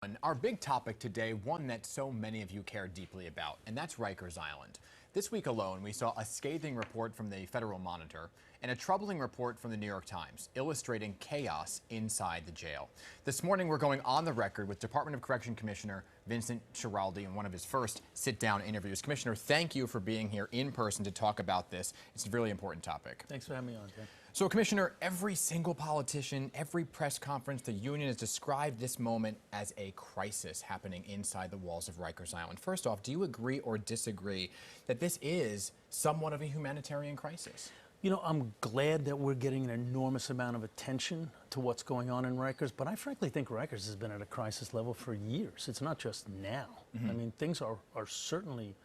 And our big topic today, one that so many of you care deeply about, and that's Rikers Island. This week alone, we saw a scathing report from the Federal Monitor and a troubling report from the New York Times illustrating chaos inside the jail. This morning, we're going on the record with Department of Correction Commissioner Vincent Schiraldi in one of his first sit-down interviews. Commissioner, thank you for being here in person to talk about this. It's a really important topic. Thanks for having me on, Tim. So, Commissioner, every single politician, every press conference, the union has described this moment as a crisis happening inside the walls of Rikers Island. First off, do you agree or disagree that this is somewhat of a humanitarian crisis? You know, I'm glad that we're getting an enormous amount of attention to what's going on in Rikers, but I frankly think Rikers has been at a crisis level for years. It's not just now. I mean, things are certainly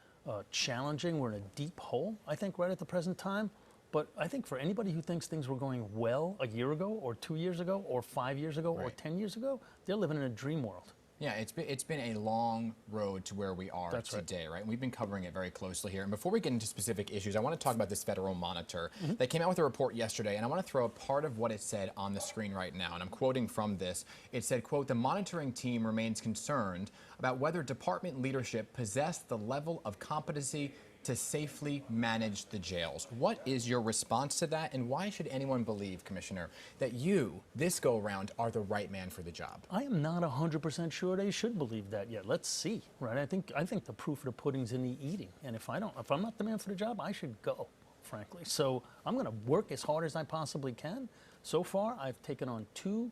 challenging. We're in a deep hole, I think, right at the present time. But I think for anybody who thinks things were going well a year ago or 2 years ago or 5 years ago or 10 years ago, they're living in a dream world. Yeah, it's been a long road to where we are today, right? And we've been covering it very closely here. And before we get into specific issues, I want to talk about this Federal Monitor. They came out with a report yesterday, and I want to throw a part of what it said on the screen right now. And I'm quoting from this. It said, quote, "The monitoring team remains concerned about whether department leadership possessed the level of competency to safely manage the jails." What is your response to that, and why should anyone believe, Commissioner, that you, this go-around, are the right man for the job? I am not 100% sure they should believe that yet. Let's see, right? I think the proof of the pudding's in the eating, and if I'm not the man for the job, I should go, frankly. So I'm going to work as hard as I possibly can. So far, I've taken on 2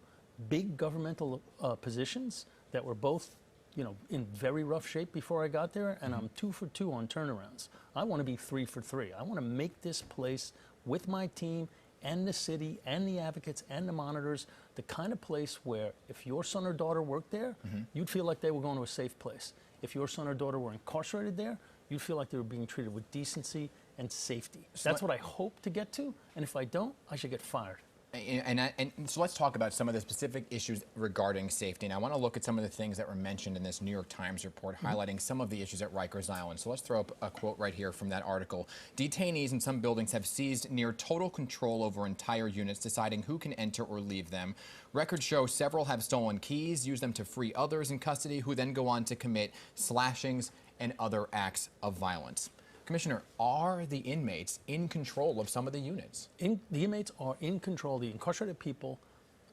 big governmental positions that were both, you know, in very rough shape before I got there, and I'm 2 for 2 on turnarounds. I want to be 3 for 3. I want to make this place with my team and the city and the advocates and the monitors the kind of place where if your son or daughter worked there, you'd feel like they were going to a safe place. If your son or daughter were incarcerated there, you'd feel like they were being treated with decency and safety. That's what I hope to get to, and if I don't, I should get fired. And so let's talk about some of the specific issues regarding safety. And I want to look at some of the things that were mentioned in this New York Times report highlighting some of the issues at Rikers Island. So let's throw up a quote right here from that article. "Detainees in some buildings have seized near total control over entire units, deciding who can enter or leave them. Records show several have stolen keys, used them to free others in custody, who then go on to commit slashings and other acts of violence." Commissioner, are the inmates in control of some of the units? The inmates are in control. The incarcerated people,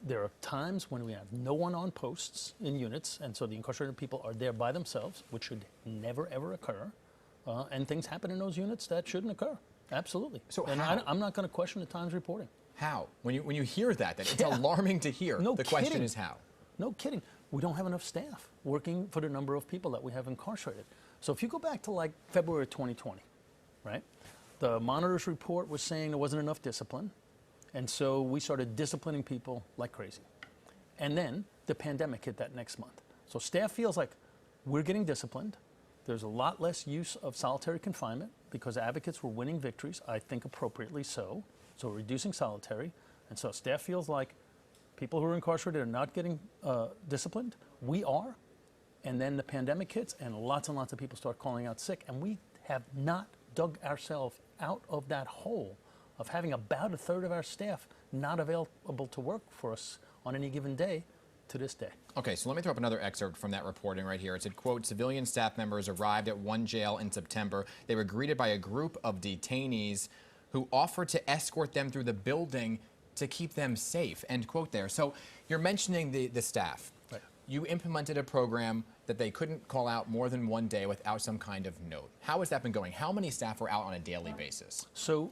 there are times when we have no one on posts in units, and so the incarcerated people are there by themselves, which should never, ever occur. And things happen in those units that shouldn't occur. Absolutely. So and how? I'm not going to question the Times reporting. How? When you hear that it's alarming to hear. No the kidding. question is how? No kidding. We don't have enough staff working for the number of people that we have incarcerated. So if you go back to like February 2020, right, the Monitor's report was saying there wasn't enough discipline, and so we started disciplining people like crazy. And then the pandemic hit that next month. So staff feels like we're getting disciplined. There's a lot less use of solitary confinement because advocates were winning victories, I think appropriately so. So we're reducing solitary. And so staff feels like people who are incarcerated are not getting disciplined. We are. And then the pandemic hits and lots of people start calling out sick. And we have not dug ourselves out of that hole of having about a third of our staff not available to work for us on any given day to this day. Okay, so let me throw up another excerpt from that reporting right here. It said, quote, "Civilian staff members arrived at one jail in September. They were greeted by a group of detainees who offered to escort them through the building to keep them safe," end quote there. So you're mentioning the staff. Right. You implemented a program that they couldn't call out more than one day without some kind of note. How has that been going? How many staff were out on a daily basis? So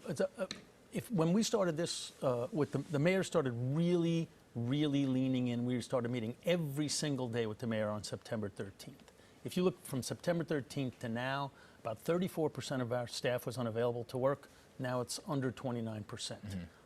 when we started this, with the mayor started really leaning in, we started meeting every single day with the mayor on September 13th. If you look from September 13th to now, about 34% of our staff was unavailable to work. Now it's under 29%.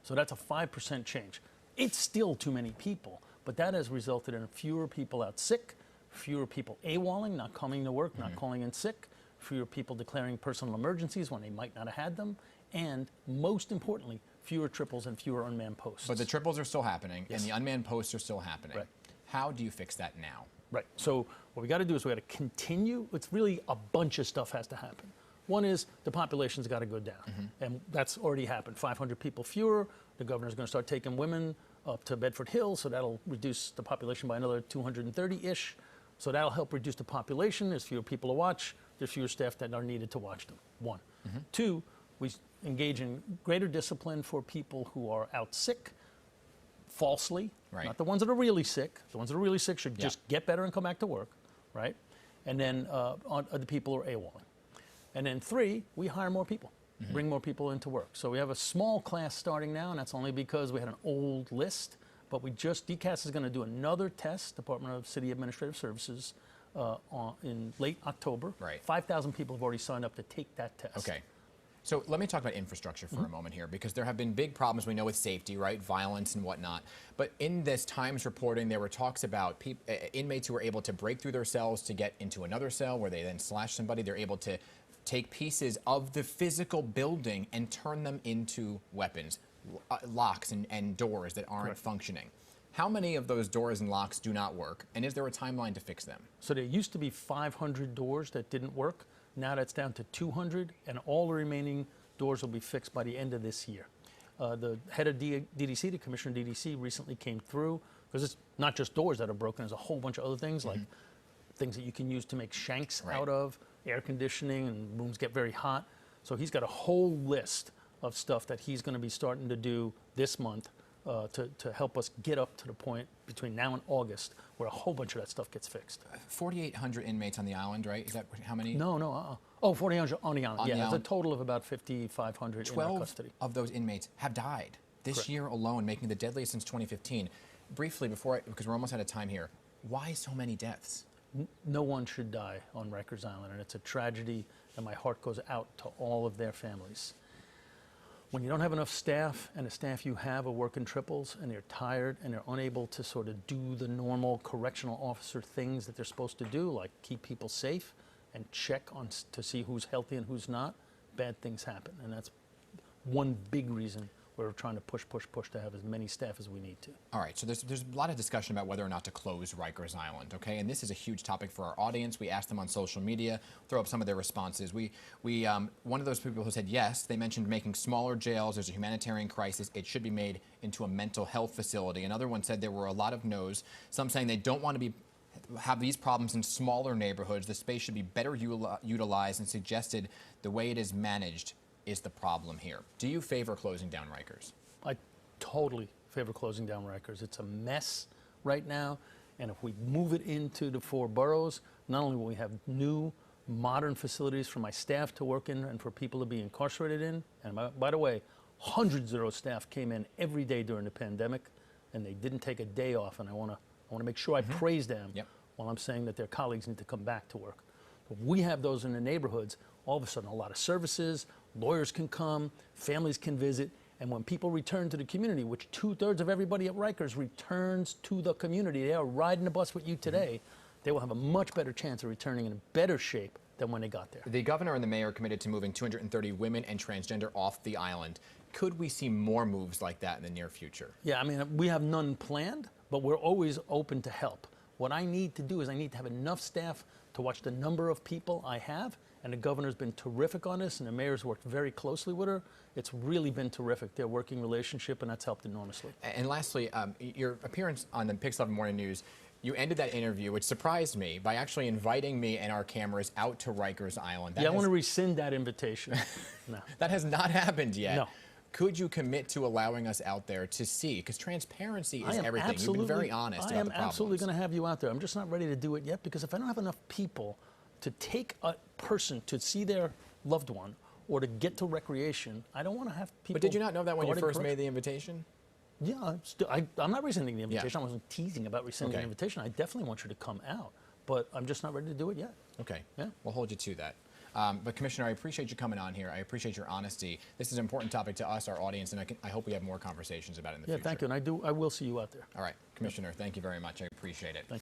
So that's a 5% change. It's still too many people, but that has resulted in fewer people out sick, fewer people AWOLing, not coming to work, not calling in sick, fewer people declaring personal emergencies when they might not have had them, and most importantly, fewer triples and fewer unmanned posts. But the triples are still happening, Yes. and the unmanned posts are still happening. Right. How do you fix that now? Right. So what we got to do is we got to continue. It's really a bunch of stuff has to happen. One is the population's got to go down, and that's already happened. 500 people fewer. The governor's going to start taking women up to Bedford Hills, so that'll reduce the population by another 230-ish. So that'll help reduce the population. There's fewer people to watch. There's fewer staff that are needed to watch them, one. Two, we engage in greater discipline for people who are out sick, falsely, not the ones that are really sick. The ones that are really sick should just get better and come back to work, right? And then the people who are AWOLing. And then three, we hire more people, bring more people into work. So we have a small class starting now, and that's only because we had an old list. But DCAS is going to do another test, Department of City Administrative Services, in late October. 5,000 people have already signed up to take that test. Okay. So let me talk about infrastructure for a moment here, because there have been big problems we know with safety, right? Violence and whatnot. But in this Times reporting, there were talks about inmates who were able to break through their cells to get into another cell where they then slash somebody. They're able to take pieces of the physical building and turn them into weapons, locks and doors that aren't functioning. How many of those doors and locks do not work? And is there a timeline to fix them? So there used to be 500 doors that didn't work. Now that's down to 200, and all the remaining doors will be fixed by the end of this year. The head of DDC, the commissioner of DDC, recently came through, because it's not just doors that are broken, there's a whole bunch of other things, like things that you can use to make shanks out of, air conditioning, and rooms get very hot. So he's got a whole list of stuff that he's going to be starting to do this month to help us get up to the point between now and August where a whole bunch of that stuff gets fixed. 4,800 inmates on the island, right? Is that how many? No. Oh, 4,800 on the island. There's a total of about 5,500 in our custody. 12 of those inmates have died this year alone, making the deadliest since 2015. Briefly, because we're almost out of time here, why so many deaths? No one should die on Rikers Island, and it's a tragedy, and my heart goes out to all of their families. When you don't have enough staff, and the staff you have are working triples, and they're tired, and they're unable to sort of do the normal correctional officer things that they're supposed to do, like keep people safe and check to see who's healthy and who's not, bad things happen. And that's one big reason we're trying to push to have as many staff as we need to. All right, so there's a lot of discussion about whether or not to close Rikers Island, okay? And this is a huge topic for our audience. We asked them on social media, throw up some of their responses. One of those people who said yes, they mentioned making smaller jails. There's a humanitarian crisis. It should be made into a mental health facility. Another one said there were a lot of no's, some saying they don't want to have these problems in smaller neighborhoods. The space should be better utilized, and suggested the way it is managed is the problem here. Do you favor closing down Rikers? I totally favor closing down Rikers. It's a mess right now, and if we move it into the 4 boroughs, not only will we have new, modern facilities for my staff to work in and for people to be incarcerated in, and by the way, hundreds of those staff came in every day during the pandemic, and they didn't take a day off, and I want to make sure I praise them while I'm saying that their colleagues need to come back to work. If we have those in the neighborhoods, all of a sudden a lot of services, lawyers can come, families can visit, and when people return to the community, which 2/3 of everybody at Rikers returns to the community, they are riding the bus with you today, they will have a much better chance of returning in better shape than when they got there. The governor and the mayor are committed to moving 230 women and transgender off the island. Could we see more moves like that in the near future? Yeah, I mean, we have none planned, but we're always open to help. What I need to do is I need to have enough staff to watch the number of people I have, and the governor's been terrific on this, and the mayor's worked very closely with her. It's really been terrific, their working relationship, and that's helped enormously. And lastly, your appearance on the Pix 11 Morning News, you ended that interview, which surprised me, by actually inviting me and our cameras out to Rikers Island. I want to rescind that invitation. No. That has not happened yet. No. Could you commit to allowing us out there to see? Because transparency is everything. You've been very honest about the problems. I am absolutely going to have you out there. I'm just not ready to do it yet, because if I don't have enough people to take a person to see their loved one or to get to recreation, I don't want to have people. But did you not know that when you first made the invitation? Yeah, I'm not rescinding the invitation. I wasn't teasing about rescinding the invitation. I definitely want you to come out, but I'm just not ready to do it yet. Okay. Yeah. We'll hold you to that. But Commissioner, I appreciate you coming on here. I appreciate your honesty. This is an important topic to us, our audience, and I hope we have more conversations about it in the future. Yeah, thank you, and I will see you out there. All right, Commissioner, thank you very much. I appreciate it.